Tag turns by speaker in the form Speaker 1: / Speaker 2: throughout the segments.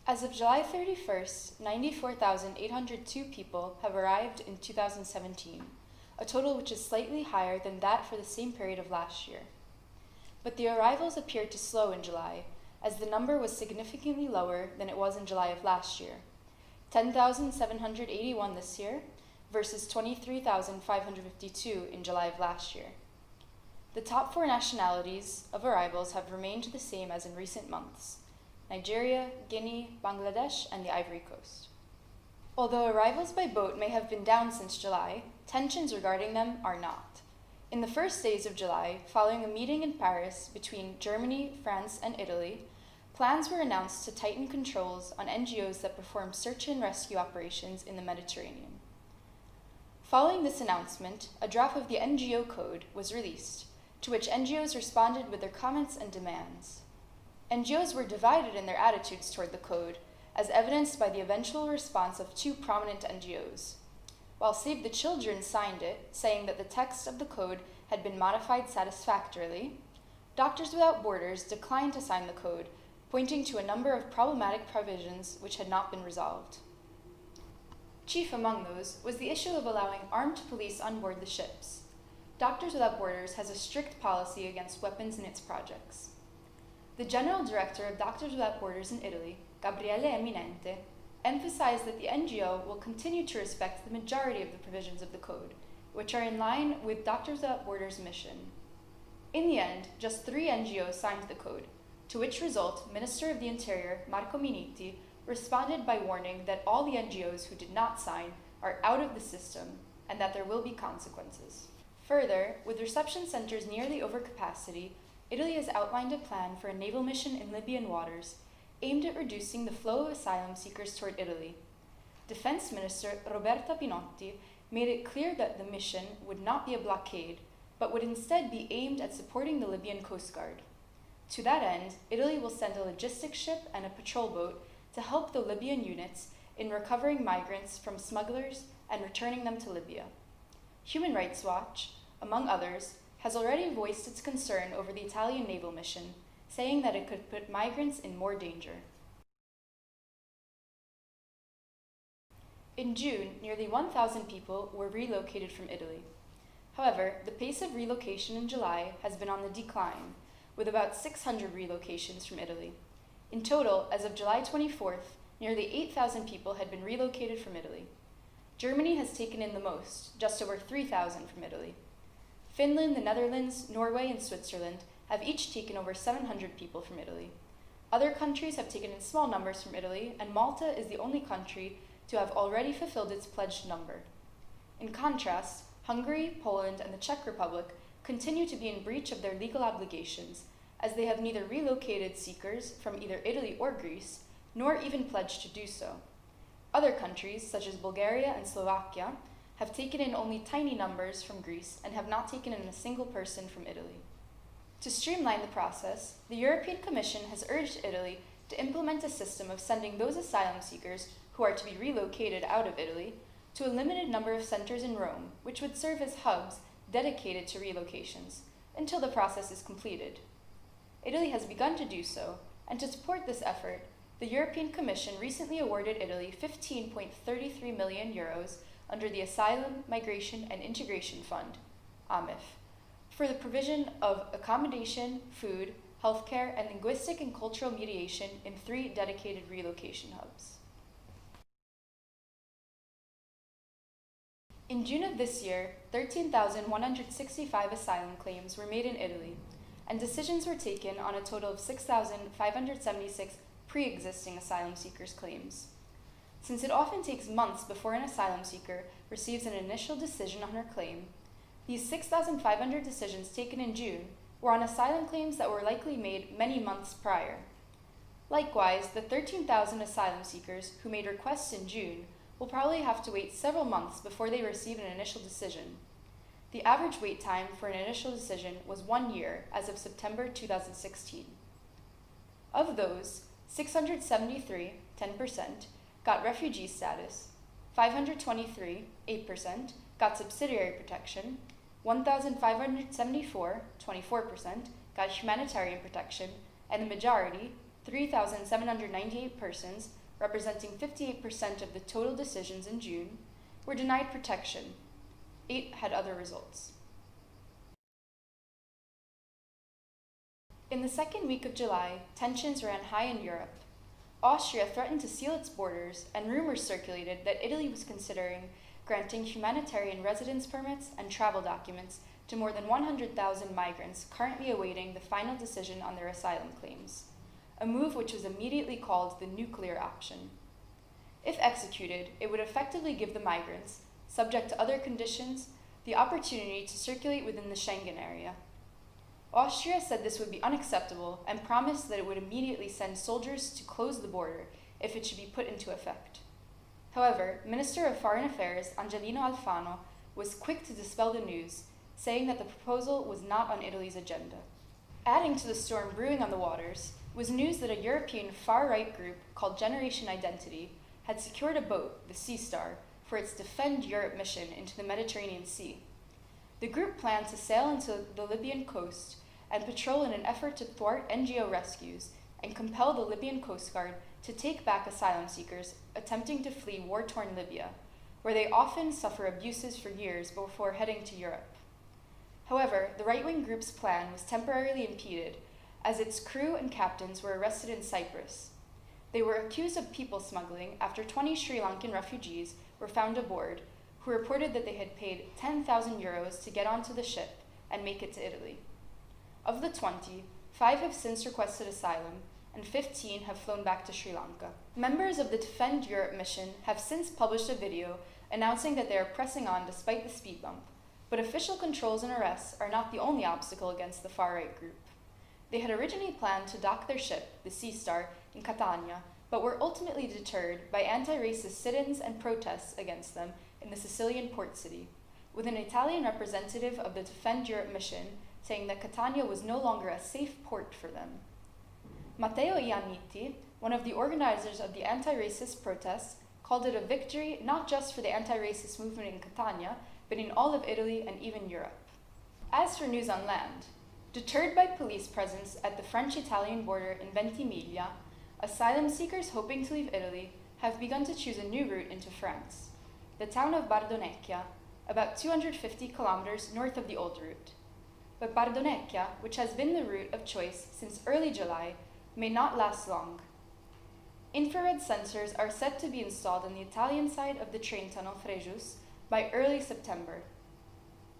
Speaker 1: As of July 31st, 94,802 people have arrived in 2017, a total which is slightly higher than that for the same period of last year. But the arrivals appeared to slow in July, as the number was significantly lower than it was in July of last year, 10,781 this year versus 23,552 in July of last year. The top 4 nationalities of arrivals have remained the same as in recent months: Nigeria, Guinea, Bangladesh, and the Ivory Coast. Although arrivals by boat may have been down since July, tensions regarding them are not. In the first days of July, following a meeting in Paris between Germany, France, and Italy, plans were announced to tighten controls on NGOs that perform search and rescue operations in the Mediterranean. Following this announcement, a draft of the NGO Code was released, to which NGOs responded with their comments and demands. NGOs were divided in their attitudes toward the code, as evidenced by the eventual response of 2 prominent NGOs. While Save the Children signed it, saying that the text of the code had been modified satisfactorily, Doctors Without Borders declined to sign the code, pointing to a number of problematic provisions which had not been resolved. Chief among those was the issue of allowing armed police on board the ships. Doctors Without Borders has a strict policy against weapons in its projects. The General Director of Doctors Without Borders in Italy, Gabriele Eminente, emphasized that the NGO will continue to respect the majority of the provisions of the code, which are in line with Doctors Without Borders' mission. In the end, just 3 NGOs signed the code, to which result Minister of the Interior, Marco Minniti, responded by warning that all the NGOs who did not sign are out of the system and that there will be consequences. Further, with reception centers nearly over capacity, Italy has outlined a plan for a naval mission in Libyan waters aimed at reducing the flow of asylum seekers toward Italy. Defense Minister Roberta Pinotti made it clear that the mission would not be a blockade, but would instead be aimed at supporting the Libyan Coast Guard. To that end, Italy will send a logistics ship and a patrol boat to help the Libyan units in recovering migrants from smugglers and returning them to Libya. Human Rights Watch, among others, has already voiced its concern over the Italian naval mission, saying that it could put migrants in more danger. In June, nearly 1,000 people were relocated from Italy. However, the pace of relocation in July has been on the decline, with about 600 relocations from Italy. In total, as of July 24th, nearly 8,000 people had been relocated from Italy. Germany has taken in the most, just over 3,000 from Italy. Finland, the Netherlands, Norway, and Switzerland have each taken over 700 people from Italy. Other countries have taken in small numbers from Italy, and Malta is the only country to have already fulfilled its pledged number. In contrast, Hungary, Poland, and the Czech Republic continue to be in breach of their legal obligations, as they have neither relocated seekers from either Italy or Greece, nor even pledged to do so. Other countries, such as Bulgaria and Slovakia, have taken in only tiny numbers from Greece and have not taken in a single person from Italy. To streamline the process, the European Commission has urged Italy to implement a system of sending those asylum seekers who are to be relocated out of Italy to a limited number of centers in Rome, which would serve as hubs dedicated to relocations, until the process is completed. Italy has begun to do so, and to support this effort, the European Commission recently awarded Italy 15.33 million euros under the Asylum, Migration and Integration Fund, AMIF, for the provision of accommodation, food, healthcare, and linguistic and cultural mediation in 3 dedicated relocation hubs. In June of this year, 13,165 asylum claims were made in Italy, and decisions were taken on a total of 6,576 pre-existing asylum seekers' claims. Since it often takes months before an asylum seeker receives an initial decision on her claim, these 6,500 decisions taken in June were on asylum claims that were likely made many months prior. Likewise, the 13,000 asylum seekers who made requests in June will probably have to wait several months before they receive an initial decision. The average wait time for an initial decision was 1 year as of September 2016. Of those, 673, 10%, got refugee status, 523, 8%, got subsidiary protection, 1,574, 24%, got humanitarian protection, and the majority, 3,798 persons, representing 58% of the total decisions in June, were denied protection. 8 had other results. In the second week of July, tensions ran high in Europe. Austria threatened to seal its borders, and rumors circulated that Italy was considering granting humanitarian residence permits and travel documents to more than 100,000 migrants currently awaiting the final decision on their asylum claims, a move which was immediately called the nuclear option. If executed, it would effectively give the migrants, subject to other conditions, the opportunity to circulate within the Schengen area. Austria said this would be unacceptable and promised that it would immediately send soldiers to close the border if it should be put into effect. However, Minister of Foreign Affairs Angelino Alfano was quick to dispel the news, saying that the proposal was not on Italy's agenda. Adding to the storm brewing on the waters was news that a European far-right group called Generation Identity had secured a boat, the Sea Star, for its Defend Europe mission into the Mediterranean Sea. The group planned to sail into the Libyan coast and patrol in an effort to thwart NGO rescues and compel the Libyan Coast Guard to take back asylum seekers attempting to flee war-torn Libya, where they often suffer abuses for years before heading to Europe. However, the right-wing group's plan was temporarily impeded, as its crew and captains were arrested in Cyprus. They were accused of people smuggling after 20 Sri Lankan refugees were found aboard, who reported that they had paid 10,000 euros to get onto the ship and make it to Italy. Of the 20, 5 have since requested asylum, and 15 have flown back to Sri Lanka. Members of the Defend Europe mission have since published a video announcing that they are pressing on despite the speed bump, but official controls and arrests are not the only obstacle against the far-right group. They had originally planned to dock their ship, the Sea Star, in Catania, but were ultimately deterred by anti-racist sit-ins and protests against them in the Sicilian port city, with an Italian representative of the Defend Europe mission saying that Catania was no longer a safe port for them. Matteo Ianniti, one of the organizers of the anti-racist protests, called it a victory not just for the anti-racist movement in Catania, but in all of Italy and even Europe. As for news on land, deterred by police presence at the French-Italian border in Ventimiglia, asylum seekers hoping to leave Italy have begun to choose a new route into France. The town of Bardonecchia, about 250 kilometers north of the old route. But Bardonecchia, which has been the route of choice since early July, may not last long. Infrared sensors are set to be installed on the Italian side of the train tunnel Frejus by early September.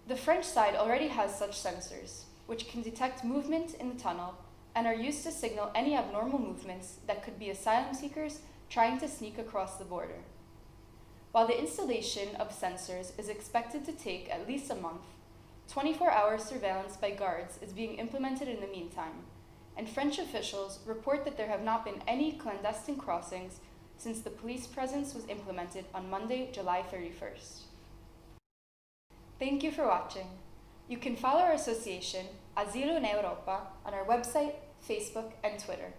Speaker 1: The French side already has such sensors, which can detect movement in the tunnel and are used to signal any abnormal movements that could be asylum seekers trying to sneak across the border. While the installation of sensors is expected to take at least a month, 24-hour surveillance by guards is being implemented in the meantime, and French officials report that there have not been any clandestine crossings since the police presence was implemented on Monday, July 31st. Thank you for watching. You can follow our association, Asilo in Europa, on our website, Facebook, and Twitter.